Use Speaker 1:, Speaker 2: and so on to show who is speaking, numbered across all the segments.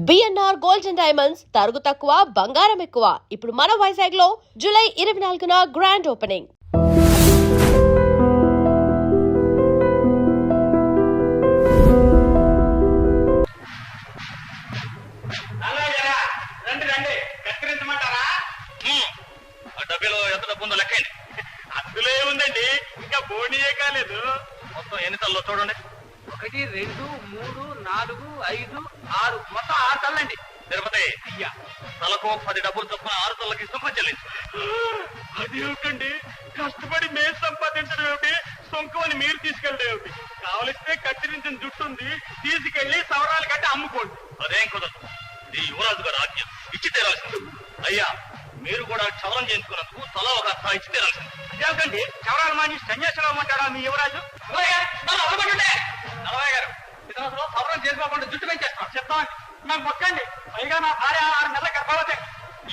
Speaker 1: BNR gold and diamonds తరుగు తక్కువ బంగారం ఎక్కువ. ఇప్పుడు మన వైజాగ్ లో జూలై 24న గ్రాండ్ ఓపెనింగ్.
Speaker 2: డబ్బులో ఎంత డబ్బు ఉందో లెక్కండి. అందులో ఏముందండి, ఇంకా బోనీయే కాలేదు. మొత్తం ఎన్ని తల్లో చూడండి.
Speaker 3: 1 2 3 4 5 6 మొత్తం 6 తల్లండి.
Speaker 2: తిరుపతి తలకు 10 డబ్బులు చొప్పున 6 తల్లకి సుంకం చెల్లించు. అది ఏమిటండి, కష్టపడి మేము సంపాదించడం ఏమిటి, సుంకం అని మీరు తీసుకెళ్ళడం ఏమిటి? కావలిస్తే కత్తిరించిన జుట్టు ఉంది, తీసుకెళ్లి సవరాలు కట్టి అమ్ముకోండి. అదేం కుదరదు, ఈ యువరాజు గారు ఆజ్ఞ, ఇచ్చి తీరాల్సింది. అయ్యా, మీరు కూడా క్షవరం చేయించుకున్నందుకు తల ఒక అర్థ ఇచ్చి తీరాల్సింది. అదేమిటండి, క్షవరాలు మాని సన్యాసులు అమ్మంటాడా మీ యువరాజు? నలభై గారు ఇతను సవరం చేసుకోకుండా జుట్టు పెంచేస్తాం చెప్తామండి. నాకు మొక్కండి, పైగా నా భార్య 6 నెలల గర్భవతి.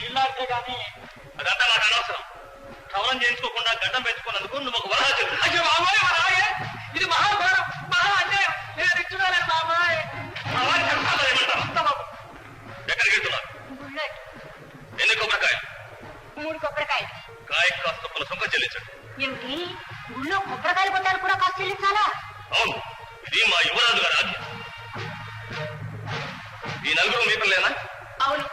Speaker 2: ఇల్లాడితే గానీ అదంతా నాకు అనవసరం. క్షవరం చేయించుకోకుండా గడ్డం పెంచుకున్నందుకు నువ్వు ఒక వరహాలు. అయ్యో బాబాయ్, వరహాయే ఇది మహాభారం. మహా అంటే నేను ఇచ్చుకోలేదు బాబాయ్. ఎక్కడికి వెళ్తున్నారు? ఎన్ని కొబ్బరికాయలు?
Speaker 4: 3 కొబ్బరికాయలు.
Speaker 2: కాయకు కాస్త తప్పుల సుంకం చెల్లించండి.
Speaker 4: ఏమిటి, ఊళ్ళో కొబ్బరికాయలు కొట్టాలు కూడా కాస్త చెల్లించాలా?
Speaker 2: అవును, ఇది మా యువరాజు గారి ఆజ్ఞ. ఈ నలుగురు మీ పిల్లేనా?
Speaker 4: అవును,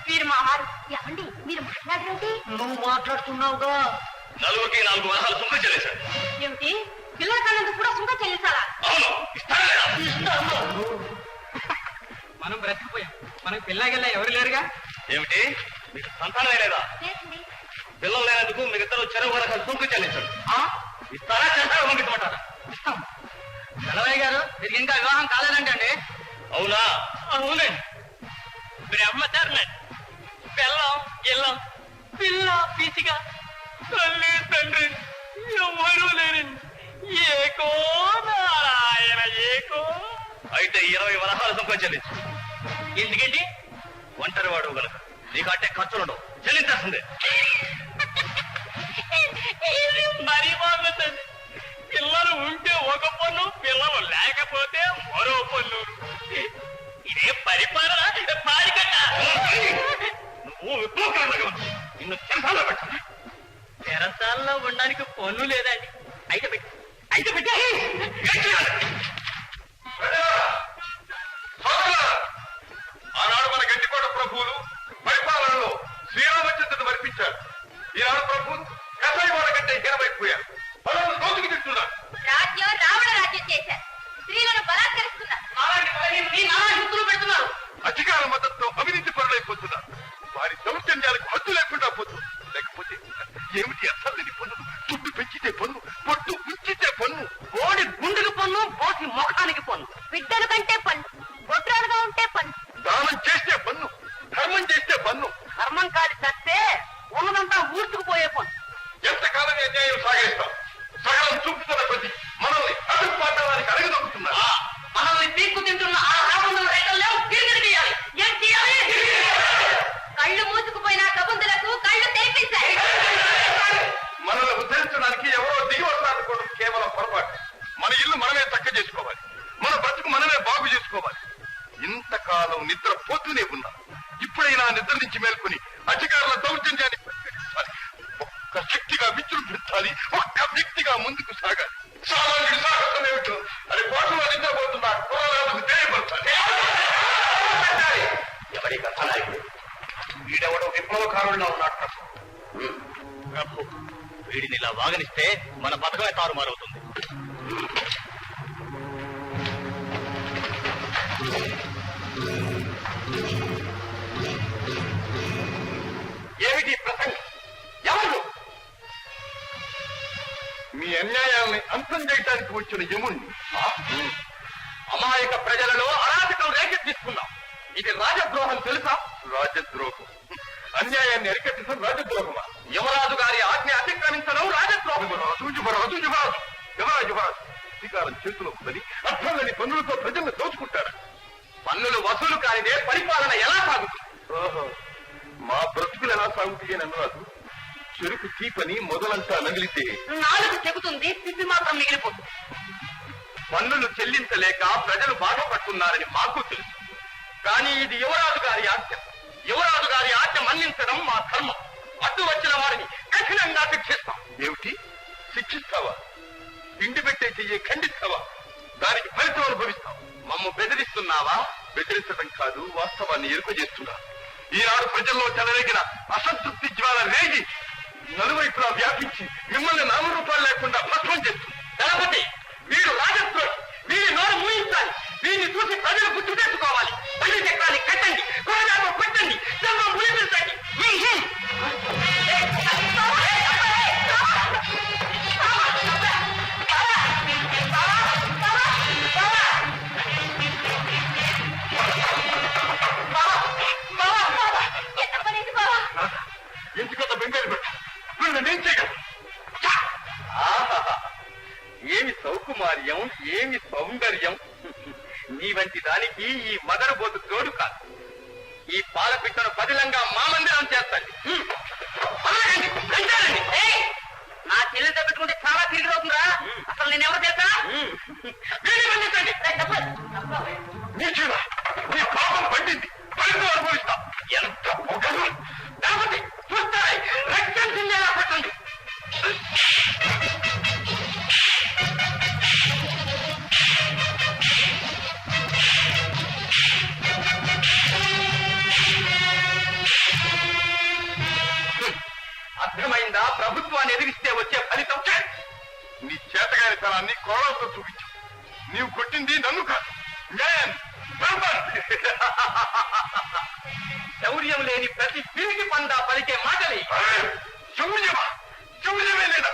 Speaker 4: మీరు మా వారు. ఏమండి, మీరు మాట్లాడరేంటి?
Speaker 3: నువ్వు మాట్లాడుతున్నావుగా.
Speaker 2: నలుగురికి 4 వరహాలు సుంకం చెల్లించండి.
Speaker 4: ఏమిటి, పిల్లల కన్నందుకు కూడా సుంకం చెల్లించాలా?
Speaker 2: అవును, ఇస్తాను లేదా?
Speaker 3: మనం బ్రతికిపోయాం, మనకు పిల్లగిల్ల ఎవరు లేరుగా.
Speaker 2: ఏమిటి, మీకు సంతానమే లేదా?
Speaker 4: లేదండి.
Speaker 2: పిల్లలు లేనందుకు మీకు ఇద్దరు చెరువు వరహాలు సుంకం చెల్లించండి. ఇస్తారా, చేస్తారా, పంపించమంటారా?
Speaker 3: ఇస్తాం. నలభై గారు, మీరు ఇంకా వివాహం కాలేదంటండి.
Speaker 2: అవునా?
Speaker 3: అవునండి. బ్రహ్మచారులే, పిల్లం ఇల్లం, పిల్ల పీసిగా, తల్లి తండ్రి ఎవరు లేరండి. ఏకో నారాయణ ఏకో.
Speaker 2: అయితే 20 వరహాలు సుంకం చెల్లించు.
Speaker 3: ఎందుకండి?
Speaker 2: ఒంటరి వాడు గనక నీకంటే ఖర్చులుండవు, చెల్లించాల్సిందే.
Speaker 3: మరీ బాగుందండి. పిల్లలు ఉంటే ఒక పన్ను, పిల్లలు లేకపోతే మరో పన్ను. ఇదే పరిపాలన. పారికట్ట
Speaker 2: నువ్వు విప్లవకారులుగా ఉన్నావు. నిన్ను చెరసాలలో పెట్టాలి.
Speaker 3: తెరసాలలో ఉండడానికి పన్ను లేదండి. అయితే పెట్టి
Speaker 2: ఆనాడు మన గట్టికోట ప్రభువులు పరిపాలనలో శ్రీరామచంద్రుడు మరిపించారు. ఈనాడు ప్రభువులు కసాయివాడ కంటే హీనమైపోయారు. పనులను దోచుకు తింటున్నారు.
Speaker 4: రాజ్యం రావణ రాజ్యం చేశారు. స్త్రీలను బలాత్కరిస్తున్నారు.
Speaker 3: పెడుతున్నారు.
Speaker 2: అధికార మద్దతుతో అవినీతి పరులైపోతున్నారు. వారి దౌర్జన్యాలకు హద్దు లేకుండా పోతుంది. లేకపోతే ఏమిటి అసలు పన్నులు? చుట్టు పెంచితే పన్ను, పొట్టు ఉంచితే పన్ను,
Speaker 3: ఓడి గుండెకి పన్ను, పోసి ముఖానికి పన్ను.
Speaker 4: బిడ్డల కంటే పన్ను, గొడ్రాలుగా ఉంటే పన్ను.
Speaker 2: దానం చేస్తే పన్ను, ధర్మం చేస్తే పన్ను.
Speaker 3: ధర్మం కాడి చస్తే ఉన్నదంతా ఊడ్చుకుపోయే పన్ను.
Speaker 2: ఎంతకాలం అన్యాయం సాగేస్తాం? సగం చూపుతున్న కొద్ది మనల్ని అడుగు పట్టడానికి అడగదొక్కుతున్నారు.
Speaker 3: మనల్ని పీక్కు తింటున్న ఆ రాబందుల రైతుల్లో తిరిగి తీయాలి. ఏం తీయాలి?
Speaker 4: కళ్ళు మూసుకుపోయిన కబుందులకు కళ్ళు తెరిపించాయి.
Speaker 2: మనల్ని ఉద్ధరించడానికి ఎవరో దిగి వస్తారనుకోవడం కేవలం పొరపాటు. మన ఇల్లు మనమే చక్క చేసుకోవాలి, మన బతుకు మనమే బాగు చేసుకోవాలి. ఇంతకాలం నిద్ర పోతూనే ఉన్నాం. ఇప్పుడైనా నిద్ర నుంచి మేల్కొని అధికారుల దౌర్జన్యాన్ని ప్రతిఘటించాలి. ఒక్క శక్తిగా విజృంభించాలి, ఒక్క వ్యక్తిగా ముందుకు సాగాలి. సామాన్యుడి సాహసం ఏమిటో అది కోటలో నిద్రపోతున్నారు. కులాలకు తెలియపరచాలి. ఎవరి కథనాయకుడు వీడెవడో విప్లవకారుల్లో ఉన్నాడు ప్రభు. వీడిని ఇలా వాగనిస్తే మన పథకమే తారుమారవుతుంది. ఏమిటి ప్రసంగం? ఎవరు? మీ అన్యాయాల్ని అంతం చేయడానికి వచ్చిన యముణ్ణి. అమాయక ప్రజలలో అరాచకం రేకెత్తిస్తున్నాం. ఇది రాజద్రోహం తెలుసా? రాజద్రోహం, అన్యాయాన్ని అరికట్టడం రాజద్రోహమా? యువరాజు గారి ఆజ్ఞ అతిక్రమించడం రాజద్రోహం. యువరాజు అధికారం చేతిలో ఉందని అర్థం లేని పన్నులతో ప్రజలను దోచుకుంటారు. పన్నులు వసూలు కానిదే పరిపాలన ఎలా సాగుతుంది? మా బ్రతుకులు ఎలా సాగుతాయి అని అన్నారు. చెరుకు తీపని మొదలంతా నగిలితే
Speaker 3: నాలుగు చెబుతుంది, పిప్పి మాత్రం మిగిలిపోతుంది.
Speaker 2: పన్నులు చెల్లించలేక ప్రజలు బాధపడుతున్నారని మాకు తెలుసు. కానీ ఇది యువరాజు గారి ఆజ్ఞ. యువరాజు గారి ఆజ్ఞ మన్నించడం మా ధర్మం. అడ్డు వచ్చిన వారిని కఠినంగా శిక్షిస్తాం. ఏమిటి శిక్షిస్తావా? తిండి పెట్టే చెయ్యి ఖండిస్తావా? దానికి ఫలితం అనుభవిస్తాం. మమ్మ బెదిరిస్తున్నావా? బెదిరించడం కాదు, వాస్తవాన్ని ఎరుక చేస్తున్నా. ఈనాడు ప్రజల్లో చెలరేగిన అసంతృప్తి జ్వాల రేగి నలువైపులా వ్యాపించి మిమ్మల్ని నామరూపాలు లేకుండా భస్మం చేస్తుంది. దళపతి, వీడు రాజద్రోహి. వీడి నోరు మూయించాలి. వీడిని చూసి ప్రజలు గుర్తు తెచ్చుకోవాలి. పల్లి చక్రాన్ని కట్టండి, గోదాము కొట్టండి, జన్మం మునిపించండి. ఎందుకంత బెంగారు పెట్ట నేనేం చేయగలను? ఏమి సౌకుమార్యం, ఏమి సౌందర్యం! నీ వంటి దానికి ఈ మదరబోతు తోడు కాదు. ఈ పాల పిట్టను పదిలంగా మా మందిరం చేస్తాను.
Speaker 3: నా చెల్లెలతో పెట్టుకుంటే చాలా తిరిగి అవుతుందా? అసలు నేను ఎవరు చేస్తా?
Speaker 2: నీచుడా, నీ పాపం పట్టింది, ఫలితం అనుభవిస్తాం. ఎంత పొగరు! లేకపోతే చూస్తాయి, రక్తం చిందేలా పట్టండి. అర్థమైందా? ప్రభుత్వాన్ని ఎదిరిస్తే వచ్చే ఫలితం నీ చేతగాని తనాన్ని కోడలతో చూపించు. నీవు కొట్టింది నన్ను కాదు, న్యాయం, ధర్మం. శౌర్యం లేని ప్రతి పిరికి పందా పలికే మాటలి. శౌర్యమా? శౌర్యమే లేదా?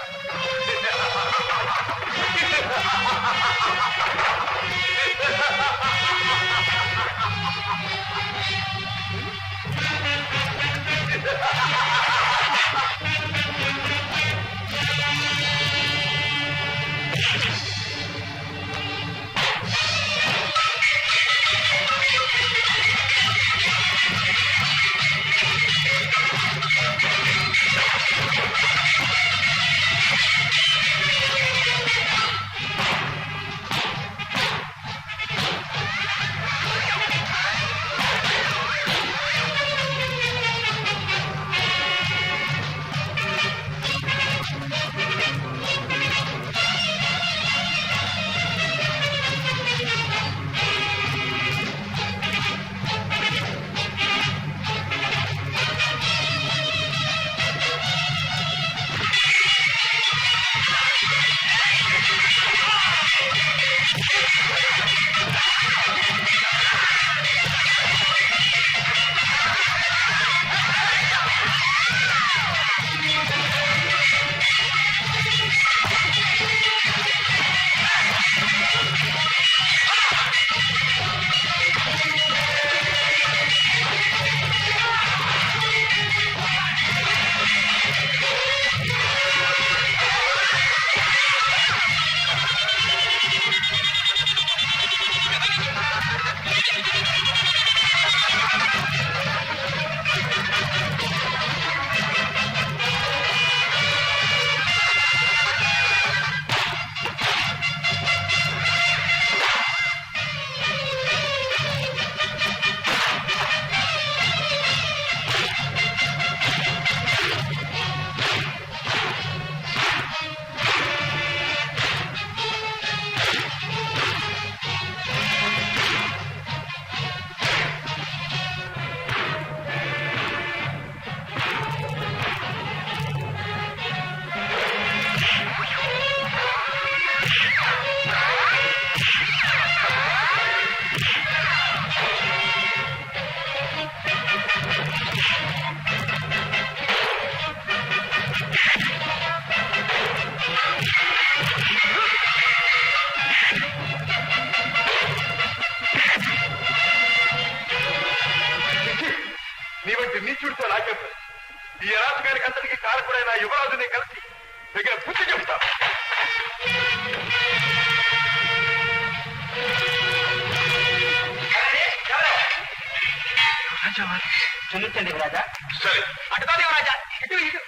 Speaker 2: నీ వంటి నీచుడితో నాకేం పని? ఈ అరాచకానికి అంతటికి కారకుడైన యువరాజుని కలిసి దగ్గర బుద్ధి చెబుతా.
Speaker 3: క్షమించండి రాజా.
Speaker 2: సరే,
Speaker 3: అటుకాదు రాజా, ఇటు ఇటు.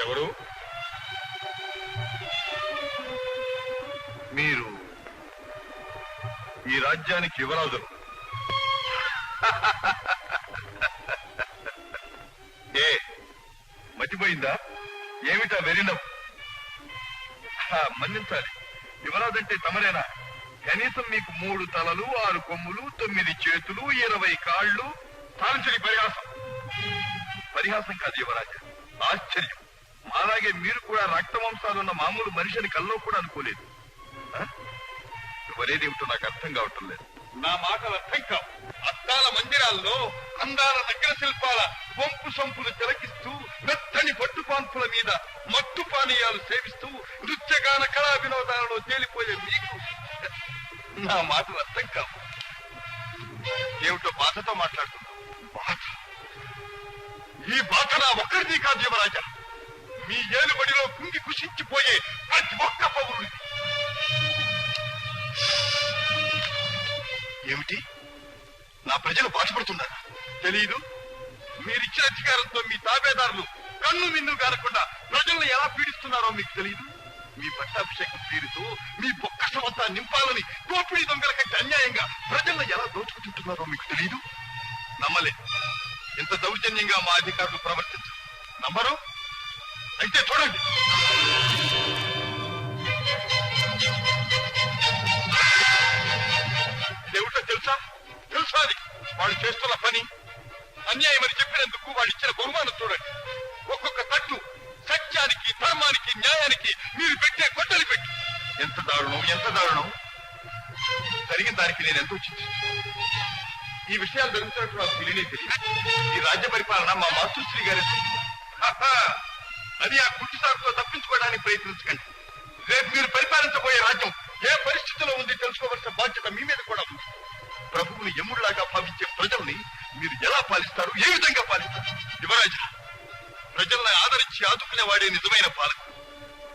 Speaker 5: ఎవరు మీరు? ఈ రాజ్యానికి యువరాజులు. ఏ మతిపోయిందా? ఏమిటా వెరినవు? మన్నించాలి, యువరాజంటే తమరేనా? కనీసం మీకు 3 తలలు 6 కొమ్ములు 9 చేతులు 20 కాళ్ళు. సాధించని పరిహాసం. పరిహాసం కాదు యువరాజా, ఆశ్చర్యం. అలాగే మీరు కూడా రక్తవంశాలున్న మామూలు మనిషిని కల్లో కూడా అనుకోలేదు. ఎవరేదేమిటో నాకు అర్థం కావటం లేదు. నా మాటలు అర్థం కావు. అద్దాల మందిరాల్లో అందాల నగర శిల్పాల వంపు సంపులు తిలకిస్తూ మెత్తని పట్టుపాన్పుల మీద మత్తు పానీయాలు సేవిస్తూ నృత్యగాన కళా వినోదాలలో తేలిపోయే మీకు నా మాటలు అర్థం కావు. ఏమిటో బాధతో మాట్లాడుతున్నా. బాధ? ఈ బాధ నా ఒక్కరిది కాదు యువరాజా, మీ ఏలుబడిలో కుంగి కుషించిపోయే ప్రతి ఒక్క పౌరుడిది. ఏమిటి? నా ప్రజలు బాధపడుతున్నారా? తెలీదు. మీరిచ్చిన అధికారంతో మీ తాబేదారులు కన్ను మిన్ను కారకుండా ప్రజలను ఎలా పీడిస్తున్నారో మీకు తెలియదు. మీ పట్టాభిషేకం తీరుతూ మీ బొక్కసమంతా నింపాలని దోపిడీ దొంగల కంటే అన్యాయంగా ప్రజలను ఎలా దోచుకుంటున్నారో మీకు తెలియదు. నమ్మలే. ఇంత దౌర్జన్యంగా మా అధికారులు ప్రవర్తించరు. నమ్మరు? అయితే చూడండి. ఇదేమిటో తెలుసా? తెలుసా? అది వాళ్ళు చేస్తున్న పని అన్యాయమని చెప్పినందుకు వాళ్ళు ఇచ్చిన బహుమానం చూడండి. ఒక్కొక్క తట్టు సత్యానికి, ధర్మానికి, న్యాయానికి మీరు పెట్టే గొడ్డలి పెట్టి. ఎంత దారుణం, ఎంత దారుణం! జరిగిన దానికి నేను ఎంతో చింతిస్తాను. ఈ విషయాలు జరుగుతున్నట్టు నాకు తెలియనే తెలియదు. ఈ రాజ్య పరిపాలన మా మాతృశ్రీ గారి అది ఆ గుడ్డిసాగుతో తప్పించుకోవడానికి ప్రయత్నించకండి. రేపు మీరు పరిపాలించబోయే రాజ్యం ఏ పరిస్థితిలో ఉంది తెలుసుకోవాల్సిన బాధ్యత మీ మీద కూడా ఉంది. ప్రభువుని యముడిలాగా భావించే ప్రజల్ని మీరు ఎలా పాలిస్తారు? ఏ విధంగా పాలిస్తారు? యువరాజా, ప్రజల్ని ఆదరించి ఆదుకునేవాడే నిజమైన పాలకుడు.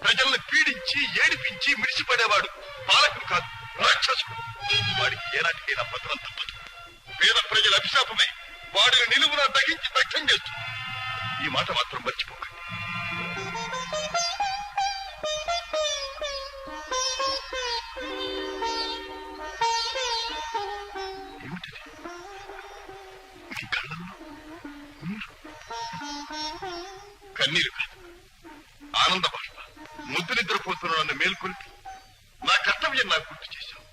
Speaker 5: ప్రజల్ని పీడించి ఏడిపించి మిడిసిపడేవాడు పాలకుడు కాదు, రాక్షసుడు. వాడికి ఏనాటికైనా పతనం తప్పదు. పేద ప్రజల అభిశాపమే వాడిని నిలువున తగ్గించి దగ్ధం చేస్తుంది. ఈ మాట మాత్రం మర్చిపోకండి. ఏమిటిది? ఈ కళ్ళల్లో కన్నీరు కాదు, ఆనంద బాష్ప. ముద్దు నిద్రపోతున్న నన్ను మేల్కొల్పి నా కర్తవ్యం నాకు గుర్తు చేశాను.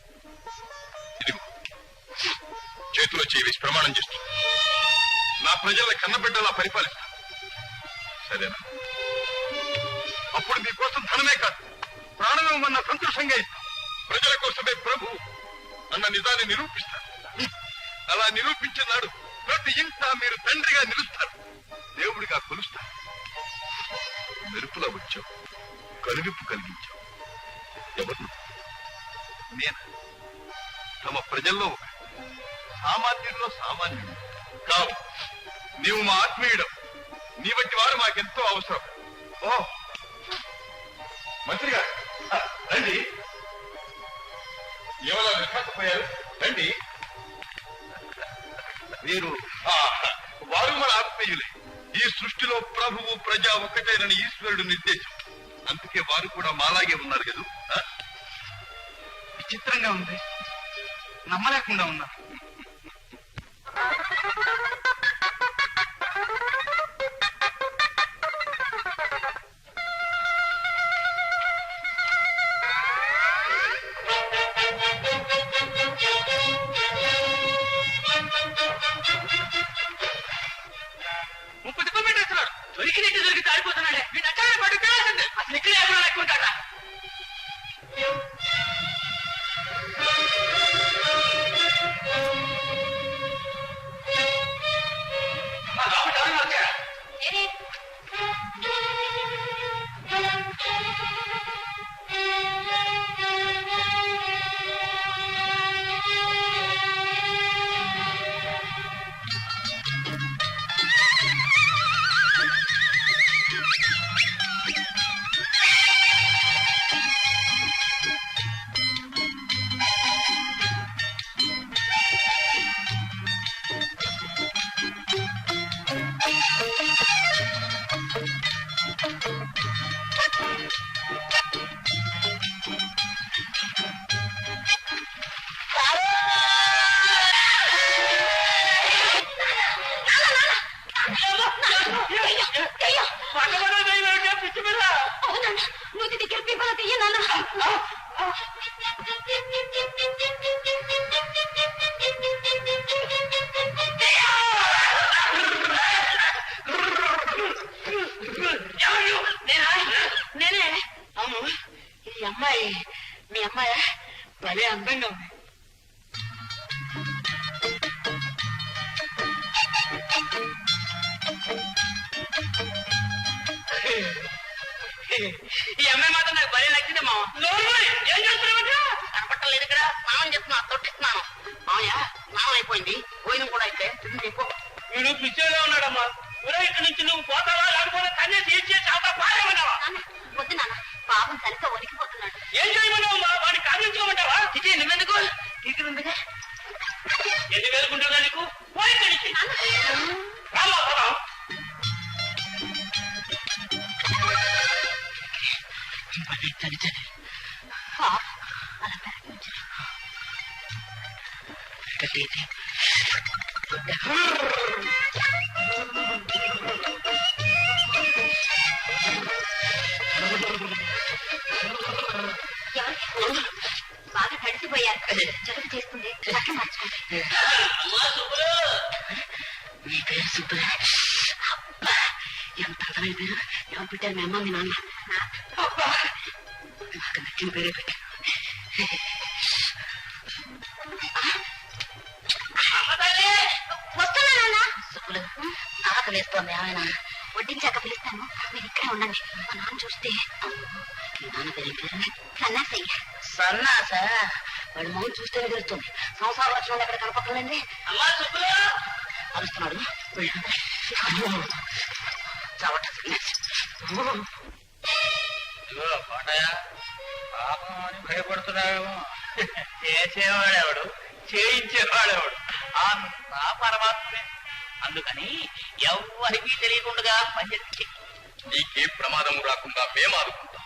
Speaker 5: ఇదిగో చేతిలో చేసి ప్రమాణం చేస్తుంది. నా ప్రజల కన్నబిడ్డలా పరిపాలిస్తాను. సరేనా? అప్పుడు మీకోసం ధనమే కాదు, ప్రాణమేమన్నా సంతోషంగా ఇస్తాను. ప్రజల కోసమే ప్రభు అన్న నిజాన్ని నిరూపిస్తాను. అలా నిరూపించినాడు ప్రతి ఇంట మీరు తండ్రిగా నిలుస్తారు, దేవుడిగా కొలుస్తారు. మెరుపులా వచ్చావు, కనువిప్పు కలిగించావు. ఎవరు? నేను. తమ ప్రజల్లో ఒక సామాన్యుల్లో సామాన్యుడు కావు. నీవు మా ఆత్మీయుడం. నీ వంటి వారు మాకెంతో అవసరం. ఓ మంత్రి గారు రండి. ఎవరో విశ్వాసపోయారు, రండి. మీరు వారు మన ఆత్మీయులే. ఈ సృష్టిలో ప్రభువు ప్రజ ఒక్కటేనని ఈశ్వరుడు నిర్దేశం. అందుకే వారు కూడా మాలాగే ఉన్నారు కదా.
Speaker 3: విచిత్రంగా ఉంది, నమ్మలేకుండా ఉన్నారు.
Speaker 2: దొరికినట్టు దొరికి తాడిపోతున్నాడే. వీడు అక్కడ పడుకోవాల్సిందే. అసలు ఇక్కడ ఎవరు లేకుంటాడా? పిచ్చి పిల్ల
Speaker 4: నువ్వు దగ్గర పీపల తీయ నాన్న నేనే అవును ఈ అమ్మాయి మీ అమ్మాయి భలే అందంగా ఉంది
Speaker 3: ఈ అమ్మాయి మాత్రం నాకు భలే నచ్చింది మామ.
Speaker 2: ఏం చేస్తున్నావు?
Speaker 3: కనపట్టలేదు ఇక్కడ స్నానం చేస్తున్నా తొట్టిస్తున్నాను. మామయ్య స్నానం అయిపోయింది, భోజనం కూడా అయితే చెప్పు.
Speaker 2: వీడు పిచ్చిగా ఉన్నాడమ్మా. ఊరే ఇక్కడి నుంచి నువ్వు పోతావా లేకపోతే తనే తీర్చేసి అవతల పారేమన్నావా?
Speaker 4: వద్దు నాన్న పాపం సరిగ్గా వణికిపోతున్నాడు
Speaker 2: ఏం చేయమన్నావమ్మా? వాడిని కామించుకోమంటావా?
Speaker 3: చిచి నువ్వెందుకు తీసుకుందిగా
Speaker 2: ఎన్ని వేలుకుంటుందా నీకు? పోయి ఇక్కడి నుంచి. రామ్మా, పోదాం.
Speaker 3: చలి చలి కట్టేసి
Speaker 4: బాగా తడిసిపోయారు జలుబు చేస్తుంది చక్క మార్చుకోండి
Speaker 3: నీ పేరు సుబ్బు. అబ్బా ఎంత అందమైన పేరు. ఎవరు పెట్టారు? మీ అమ్మ మీ నాన్న. నాకు నచ్చిన పేరే పెట్టారు.
Speaker 4: వస్తున్నా నాన్న
Speaker 3: సుబ్బులు ఆకలి వేస్తోంది. ఏమైనా
Speaker 4: వడ్డించాక పిలుస్తాను మీరు ఇక్కడే ఉండండి మా నాన్న చూస్తే
Speaker 3: మీ నాన్న పేరు పేరు
Speaker 4: సన్నాసయ్య
Speaker 3: సన్నాస. వాడి మొహం చూస్తేనే తెలుస్తుంది. సంసార లక్షణాలు ఎక్కడ కనపడలేండి.
Speaker 2: అమ్మా సుబ్బులు,
Speaker 3: అరుస్తున్నాడు.
Speaker 2: కోటయ్య పాపం అని భయపడుతున్నాడేమో. చేసేవాడెవడు, చేయించేవాడెవడు అంతా పరమాత్మే. అందుకని ఎవ్వరికీ తెలియకుండా పనిచేసి
Speaker 5: నీకే ప్రమాదం రాకుండా మేము ఆదుకుంటాం.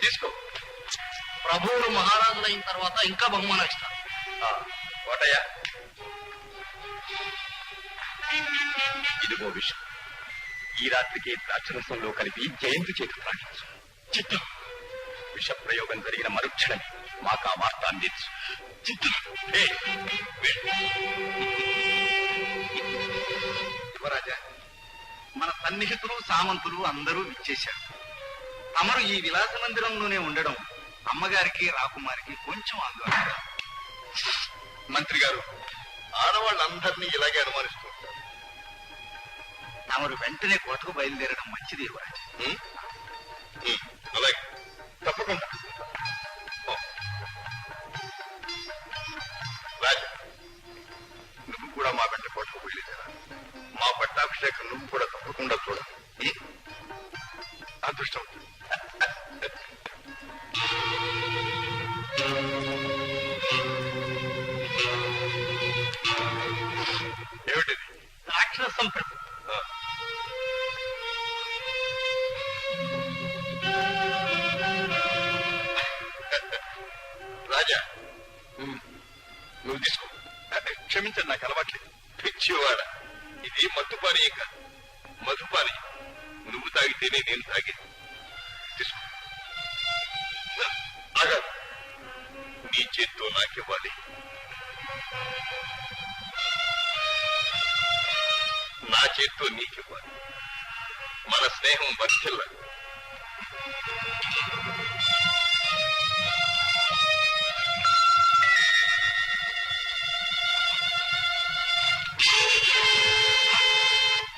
Speaker 5: తీసుకో.
Speaker 3: ప్రభువులు మహారాజులైన తర్వాత ఇంకా బహుమానం ఇస్తారు.
Speaker 5: కోటయ్య, ఇదిగో విషయం. ఈ రాత్రికి ద్రాక్షరసంలో కలిపి జయంతి చేతి ప్రాణించు. చిత్తం. విష ప్రయోగం జరిగిన మరుక్షణమే మాకు ఆ వార్త అందించు. చిత్తం.
Speaker 6: యువరాజా, మన సన్నిహితులు సామంతులు అందరూ విచ్చేశారు. తమరు ఈ విలాస మందిరంలోనే ఉండడం అమ్మగారికి రాకుమారికి కొంచెం ఆందోళన.
Speaker 5: మంత్రి గారు ఆడవాళ్ళందరినీ ఇలాగే అనుమానిస్తూ ఉంటారు.
Speaker 6: తమరు వెంటనే కోటకు బయలుదేరడం మంచిది యువరాజా.
Speaker 5: అలాగే, తప్పకుండా. రాజా, నువ్వు కూడా మా వెంట కోటకు బయలుదేరా. మా పట్టాభిషేకం నువ్వు కూడా తప్పకుండా చూడాలి. అదృష్టం. ఏమిటిది?
Speaker 2: రాక్షసం ప్రభు.
Speaker 5: రాజా, నువ్వు తీసుకో. క్షమించండి, నాకు అలవాట్లేదు. పిచ్చివాడ, ఇది మత్తుపానీయం కాదు, మధుపానీయం. నువ్వు తాగితేనే నేను తాగేది. తీసుకో. ఆగా, నీ చేత్తో నాకివ్వాలి. నా చేత్తో నీకివ్వాలి. మన స్నేహం వర్ధిల్లాలి.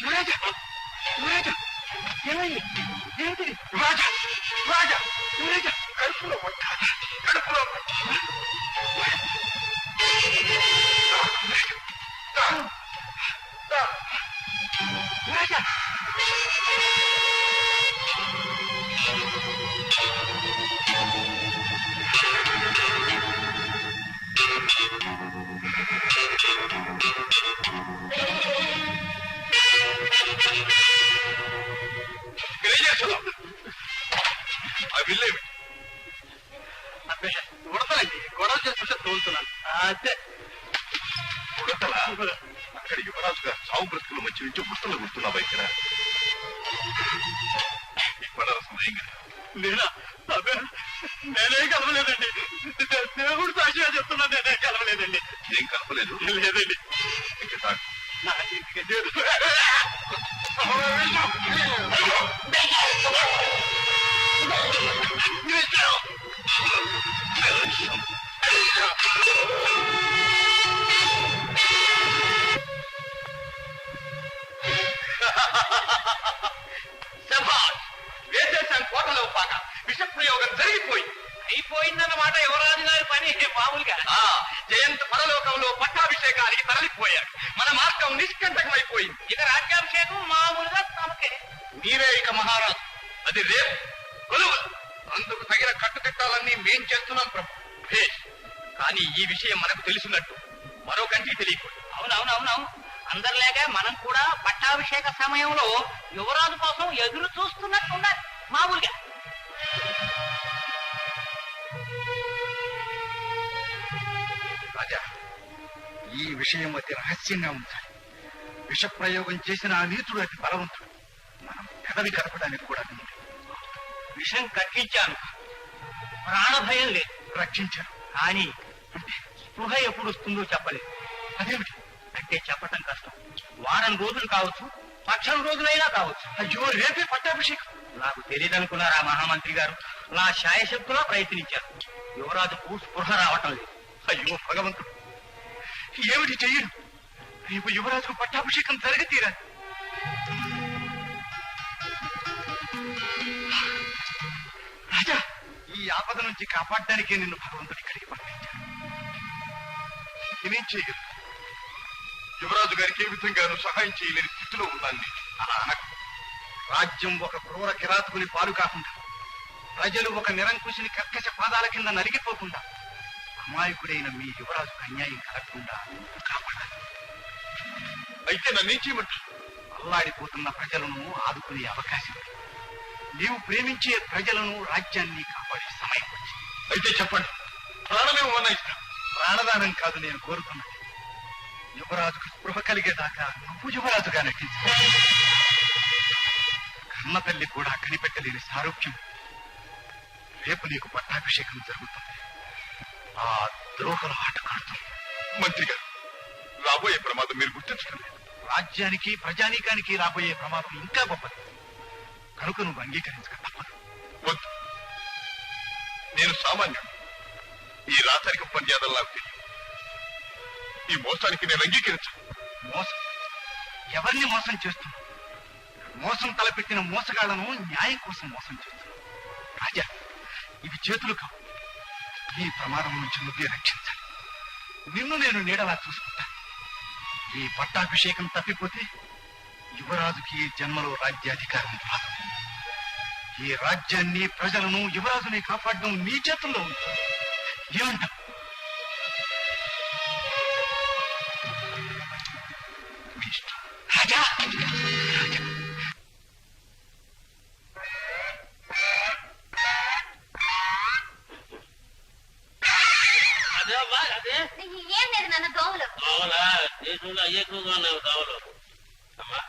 Speaker 6: యువరాజా, యువరాజా, ఏమైంది? ఏమిటిది? రాజా, రాజా, యువరాజా,
Speaker 5: కడుపులో పట్టాలి, కడుపులో పట్టాలి.
Speaker 6: యువరాజా.
Speaker 5: తెలియజేస్తున్నాం. ఆ విల్లేమిటి?
Speaker 2: అబ్బే ఉడతలండి, గొడవ చేస్తుంటే తోలుతున్నాను అంతే.
Speaker 5: ఉడతలా? అక్కడ యువరాజు గారు చావు బ్రతుకుల మధ్య నుంచి ఉడతలు గుర్తున్నావా ఇక్కడ? ఇప్పటి ఏం కదా?
Speaker 2: నేనా? అబ్బే నేనే కలవలేదండి, దేవుడు సాక్షిగా చెప్తున్నా, నేనే కలవలేదండి.
Speaker 5: ఏం కలపలేదు?
Speaker 2: లేదండి.
Speaker 5: ఇంక తాగు.
Speaker 2: నా ఇంటికి లేదు.
Speaker 6: శభాష్! వేసేశాం కోటలో పాక. విష ప్రయోగం జరిగిపోయింది. అయిపోయిందన్నమాట యువరాజు గారి పని మామూలుగా. జయంత్ పరలోకంలో పట్టాభిషేకానికి తరలిపోయాడు. మన మార్గం నిష్కంటకమైపోయింది. ఇక రాజ్యాభిషేకం మామూలుగా తమకే. మీరే ఇక మహారాజు. అది రేపు కొలువు. అందుకు తగిన కట్టుదిట్టాలన్నీ మేం చేస్తున్నాం ప్రభు. భేష్. కానీ ఈ విషయం మనకు తెలిసినట్టు మరో కంటికి తెలియకూడదు. అవునవునవునవును. అందరిలాగా మనం కూడా పట్టాభిషేక సమయంలో యువరాజు కోసం ఎదురు చూస్తున్నట్టు ఉండాలి మామూలుగా.
Speaker 5: రాజా, ఈ విషయం అతి రహస్యంగా ఉంచాలి. విష ప్రయోగం చేసిన ఆ నీతుడు అతి బలవంతుడు. మనం పెదవి కలపడానికి కూడా వీలు.
Speaker 6: విషం కక్కించాను, ప్రాణభయం లేదు.
Speaker 5: రక్షించారు.
Speaker 6: కానీ స్పృహ ఎప్పుడు వస్తుందో చెప్పలేదు.
Speaker 5: అదేమిటి?
Speaker 6: అంటే చెప్పటం కష్టం. వారం రోజులు కావచ్చు, పక్షం రోజులైనా కావచ్చు.
Speaker 5: అయ్యో, రేపే పట్టాభిషేకం.
Speaker 6: నాకు తెలియదనుకున్నారా మహామంత్రి గారు? నా శాయశక్తులా ప్రయత్నించారు. యువరాజుకు స్పృహ రావటం లేదు.
Speaker 5: అయ్యో భగవంతుడు, ఏమిటి చెయ్యడు? రేపు యువరాజుకు పట్టాభిషేకం జరగ తీరాలి. రాజా, ఈ ఆపద నుంచి కాపాడడానికే నిన్ను భగవంతుడు ఇక్కడికి పంపించాడు. నేనేం చేయగలను? యువరాజు గారికి ఏ విధంగానూ సహాయం చేయలేని స్థితిలో ఉన్నాను నేను. అలా అనకు. రాజ్యం ఒక క్రూర కిరాతకుని పాలు కాకుండా, ప్రజలు ఒక నిరంకుశుని కర్కశ పాదాల కింద నలిగిపోకుండా, అమాయకుడైన మీ యువరాజుకు అన్యాయం కలగకుండా కాపాడాలి. అయితే నన్నేం చేయమంటారు? అల్లాడిపోతున్న ప్రజలను ఆదుకునే అవకాశం ఉంది. నీవు ప్రేమించే ప్రజలను, రాజ్యాన్ని కాపాడే సమయం వచ్చింది. అయితే చెప్పండి, ప్రాణమే ఓనయిస్తా. ప్రాణదానం కాదు నేను కోరుతున్నది. యువరాజుకు స్పృహ కలిగేదాకా నువ్వు యువరాజుగా నటించు. కన్న తల్లి కూడా కనిపెట్టలేని సారూప్యం. రేపు నీకు పట్టాభిషేకం జరుగుతుంది. ఆ ద్రోహుల ఆట కాడుతుంది. మంత్రి గారు, రాబోయే ప్రమాదం మీరు గుర్తించడం లేదు. రాజ్యానికి, ప్రజానీకానికి రాబోయే ప్రమాదం ఇంకా గొప్పది. కనుక నువ్వు అంగీకరించక తప్పదు. వద్దు, నేను సామాన్యుడు. ఈ రాచరిక మర్యాదలు నాకు తెలియదు. ఈ మోసానికి నేను అంగీకరించను. మోసం? ఎవరిని మోసం చేస్తున్నావు? మోసం తలపెట్టిన మోసగాళ్లను న్యాయం కోసం మోసం చేస్తున్నావు. రాజా, ఇవి చేతులు కావు. ఈ ప్రమాదం నుంచి నువ్వే రక్షించాలి. నిన్ను నేను నీడలా చూసుకుంటాను. ఈ పట్టాభిషేకం తప్పిపోతే యువరాజుకి ఈ జన్మలో రాజ్యాధికారం రాదు. ఈ రాజ్యాన్ని, ప్రజలను, యువరాజుని కాపాడడం నీ చేతుల్లో ఉంది. ఏమంటావు? మీ ఇష్టం. రాజా, రాజా.
Speaker 6: అదే అమ్మా, అదే
Speaker 4: ఏం లేదు నాన్న, దోమలు.
Speaker 6: అవునా? దేశంలో ఎక్కువగా ఉన్నావు దోమలు. అమ్మా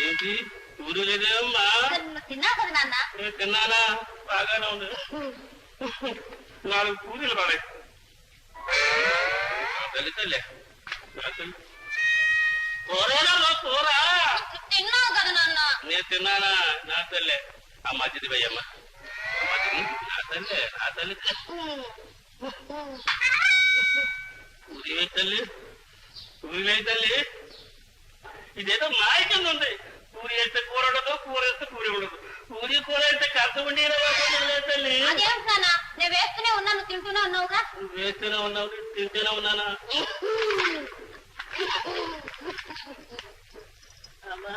Speaker 6: ఏంటి ఊరు లేదేమ్మా?
Speaker 4: తిన్నావు కదా నాన్న?
Speaker 6: నేను తిన్నానా? బాగానే ఉంది. 4 పూరీలు పడే తల్లి తల్లి కూరేనా కూర?
Speaker 4: తిన్నావు కదా నాన్న?
Speaker 6: నేను తిన్నానా? నా తల్లే. ఆ మధ్యది భయ్యమ్మ, నా తల్లి, నా తల్లి. పూరి వేయి తల్లి, పూరి వేయి తల్లి. ఇదేదో మాయ కింద ఉంది. పూరి వేస్తే కూర ఉండదు, కూర వేస్తే పూరి ఉండదు. పూరి కూర వేస్తే కథ ఉండి తల్లి.
Speaker 4: అదేమిటి నాన్న, నేను వేస్తూనే ఉన్నాను, తింటూనే ఉన్నావుగా.
Speaker 6: నువ్వు వేస్తూనే ఉన్నావు, తింటూనే ఉన్నానా? అమ్మా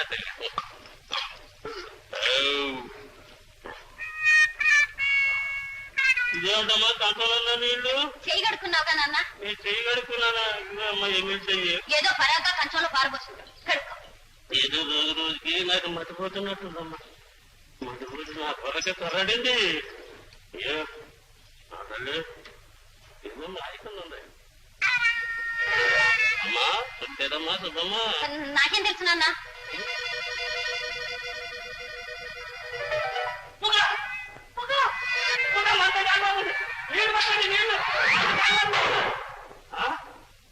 Speaker 6: తల్లి. ఇదేమిటమ్మా కంట్రోల్ నీళ్లు
Speaker 4: చేయగడుకున్నావుగా నాన్న
Speaker 6: నేను చెయ్యి కడుక్కున్నానా? అమ్మా ఏమి చెయ్యి
Speaker 4: ఏదో పరాగా కంచంలో పారబోస్తుంది కడుక్కో
Speaker 6: ఏదో రోజు రోజుకి నాకు మతిపోతున్నట్టుందమ్మా. మతిపోతు నా కొరక త్వరడింది. ఏదో నాయకుంది అమ్మా. సుబ్బేదమ్మా సుబ్బమ్మా
Speaker 4: నాకేం తెలుసు నాన్న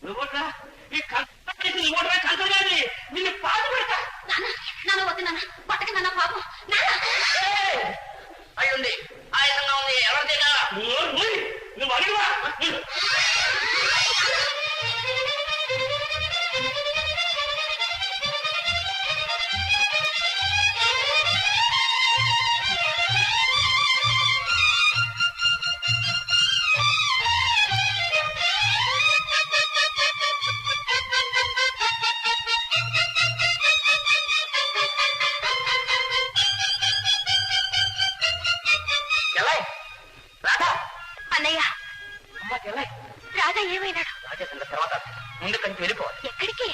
Speaker 6: నువ్వుట్రా ఈ కంటగాని నిన్ను పాట పెడతా.
Speaker 4: నాన్న వద్దు నాన్న పట్టక నాన్న పాపం
Speaker 3: అయ్యుంది ఆయాసంగా ఉంది ఎవరిదేగా
Speaker 6: నువ్వు అడిగివా
Speaker 4: అన్నయ్య రాధా ఏమైనాడు
Speaker 3: రాజేసిన తర్వాత ముందు కంచి వెళ్ళిపోవాలి.
Speaker 4: ఎక్కడికి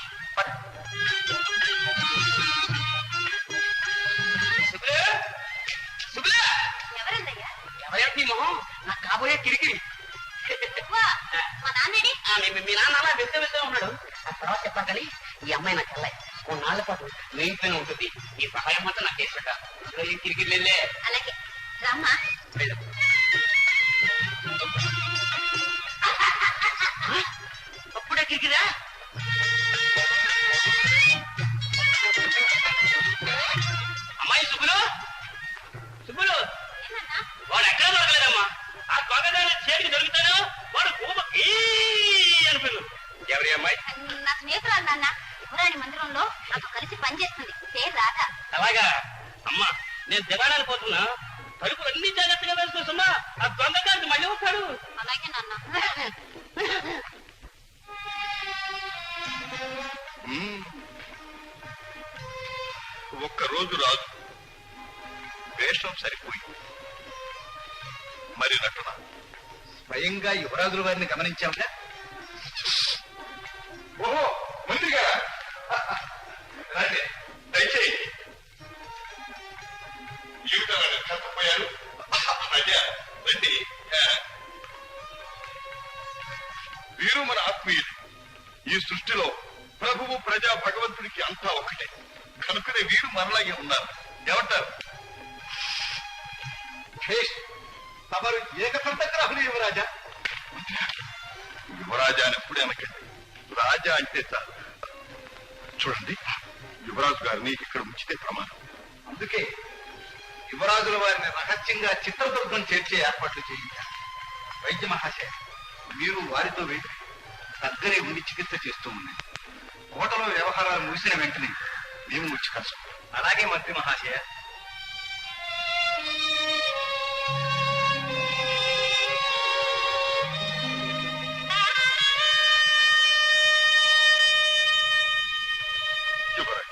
Speaker 4: ఎవరందయ్యా
Speaker 3: ఎవరెట్టి మొహం నాకు కాబోయే కిరికిరి.
Speaker 4: వా, మా నాన్నడి
Speaker 3: మీ నాన్న అలా వెళ్తే ఉన్నాడు. ఆ తర్వాత చెప్పా కానీ ఈ అమ్మాయి నాకు వెళ్ళాయి కొన్నాళ్ళ పాటు మీ ఇంట్లోనే ఉంటుంది. ఈ సహాయం మాత్రం నాకు చేసి పెట్టా. ఈ కిరికిరి వెళ్ళే
Speaker 4: అలాగే రామ్మా
Speaker 3: వెళ్ళు. అప్పుడే కిరికిరా అమ్మాయి సుబ్బులు సుబ్బులు వాడు ఎక్కడ దొరకలేదమ్మా. ఆ దొంగదాన్ని చేతికి దొరుకుతాడు వాడు భూమ అనిపించు. ఎవరి అమ్మాయి?
Speaker 4: నా స్నేహితురాలు నాన్న పురాణి మందిరంలో నాతో కలిసి పనిచేస్తుంది పేరు రాధా
Speaker 6: అలాగా అమ్మా. నేను దిగాడానికి పోతున్నా. తలుపులు అన్ని జాగ్రత్తగా వేసుకోసమ్మా. ఆ దొంగదాన్ని మళ్ళీ వస్తాడు.
Speaker 4: అలాగే నాన్న
Speaker 5: ఒక్కరోజు రాదు వేషం సరిపోయింది. మరి నటన
Speaker 7: స్వయంగా యువరాజుల వారిని గమనించావుగా.
Speaker 5: ఓహో ముందుగా రండి దయచేయి. ఏమిటని చచ్చిపోయారు. అదే రండి. వీరు మన ఆత్మీయులు. ఈ సృష్టిలో ప్రభువు ప్రజా భగవంతుడికి అంతా ఒకటే కనుకనే వీరు మనలాగే ఉన్నారు. ఏమంటారు?
Speaker 7: తమరు ఏకసంతగ్రాహులు యువరాజా.
Speaker 5: యువరాజా అని ఎప్పుడే అనకండి. రాజా అంటే చాలు. చూడండి యువరాజు గారిని ఇక్కడ ఉంచితే ప్రమాదం.
Speaker 7: అందుకే యువరాజుల వారిని రహస్యంగా చిత్రదుర్గం చేర్చే ఏర్పాట్లు చేయించారు. వైద్య మహాశయ మీరు వారితో వెళ్ళి దగ్గరే ఉండి చికిత్స చేస్తూ ఉన్నాయి. కోటలో వ్యవహారాలు ముగిసిన వెంటనే మేము వచ్చి కలుసుకుంటాం. అలాగే మంత్రి మహాశయ.
Speaker 5: యువరాజు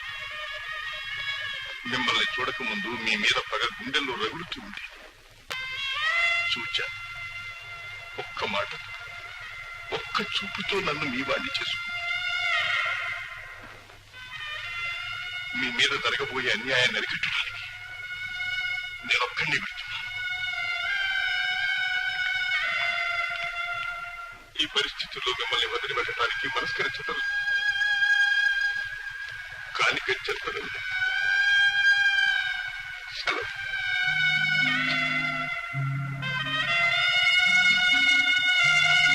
Speaker 5: మిమ్మల్ని చూడక ముందు మీ మీద పగ గుండెల్లో రగులుతూ ఉంది. చూచా ఒక్క మాట ఒక్క చూపుతో నన్ను మీ వాడిని చేసుకుంది. మీ మీద జరగబోయే అన్యాయాన్ని అరికట్టడానికి నేనొక్కడిని పెడుతున్నాను. ఈ పరిస్థితుల్లో మిమ్మల్ని వదిలిపెట్టడానికి మనస్కరించటం కానిక చెప్పలేదు. సెలవు.